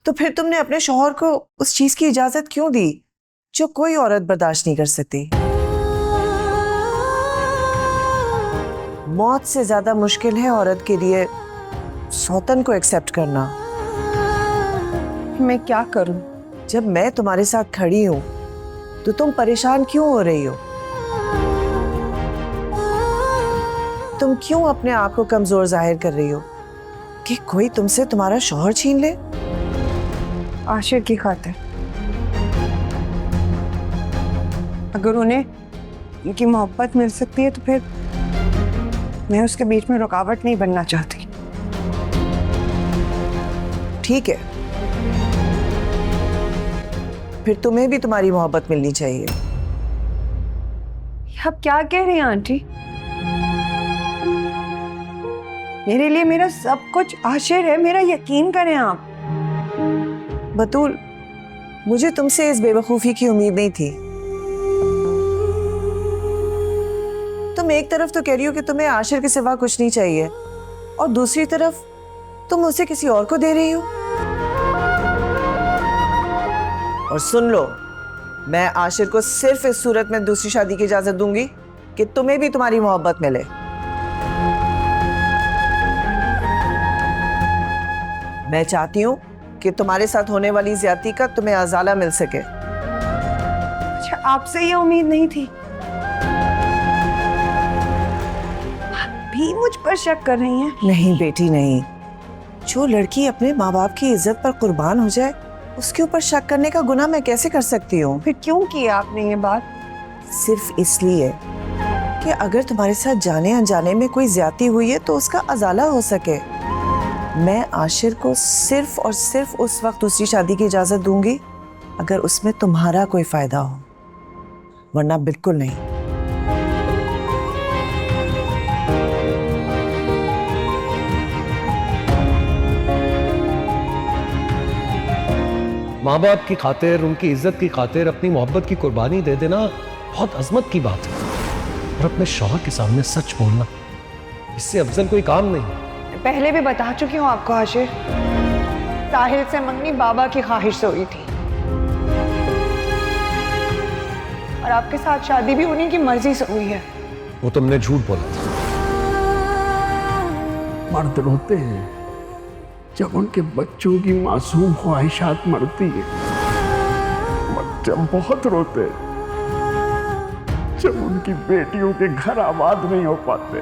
तो फिर तुमने अपने शौहर को उस चीज की इजाजत क्यों दी जो कोई औरत बर्दाश्त नहीं कर सकती? मौत से ज्यादा मुश्किल है औरत के लिए सौतन को एक्सेप्ट करना। मैं क्या करूं? जब मैं तुम्हारे साथ खड़ी हूं तो तुम परेशान क्यों हो रही हो? तुम क्यों अपने आप को कमजोर जाहिर कर रही हो कि कोई तुमसे तुम्हारा शौहर छीन ले? आशिर की खातिर। अगर उन्हें उनकी मोहब्बत मिल सकती है तो फिर मैं उसके बीच में रुकावट नहीं बनना चाहती। ठीक है, फिर तुम्हें भी तुम्हारी मोहब्बत मिलनी चाहिए। आप क्या कह रही हैं आंटी? मेरे लिए मेरा सब कुछ आशिर है, मेरा यकीन करें आप। बतूल, मुझे तुमसे इस बेवकूफी की उम्मीद नहीं थी। तुम एक तरफ तो कह रही हो कि तुम्हें आशिर के सिवा कुछ नहीं चाहिए और दूसरी तरफ तुम उसे किसी और को दे रही हो। और सुन लो, मैं आशिर को सिर्फ इस सूरत में दूसरी शादी की इजाजत दूंगी कि तुम्हें भी तुम्हारी मोहब्बत मिले। मैं चाहती हूं कि तुम्हारे साथ होने वाली ज्यादती का तुम्हें अजाला मिल सके। अच्छा, आपसे ये उम्मीद नहीं थी? आप भी मुझ पर शक कर रही हैं? नहीं बेटी, नहीं। जो लड़की अपने माँ बाप की इज्जत पर कुर्बान हो जाए उसके ऊपर शक करने का गुनाह मैं कैसे कर सकती हूँ? फिर क्यों की आपने ये बात? सिर्फ इसलिए कि अगर तुम्हारे साथ जाने अनजाने में कोई ज्यादती हुई है तो उसका अजाला हो सके। मैं आशिर को सिर्फ और सिर्फ उस वक्त दूसरी शादी की इजाजत दूंगी अगर उसमें तुम्हारा कोई फायदा हो, वरना बिल्कुल नहीं। माँ बाप की खातिर, उनकी इज्जत की खातिर अपनी मोहब्बत की कुर्बानी दे देना बहुत अजमत की बात है। और अपने शौहर के सामने सच बोलना, इससे अफजल कोई काम नहीं। पहले भी बता चुकी हूँ आपको आशिर, साहिल से मंगनी बाबा की ख्वाहिश से हुई थी और आपके साथ शादी भी उन्हीं की मर्जी से हुई है। वो तुमने झूठ बोला था। मर्द रोते हैं जब उनके बच्चों की मासूम ख्वाहिशात मरती है, जब बहुत रोते हैं जब उनकी बेटियों के घर आबाद नहीं हो पाते।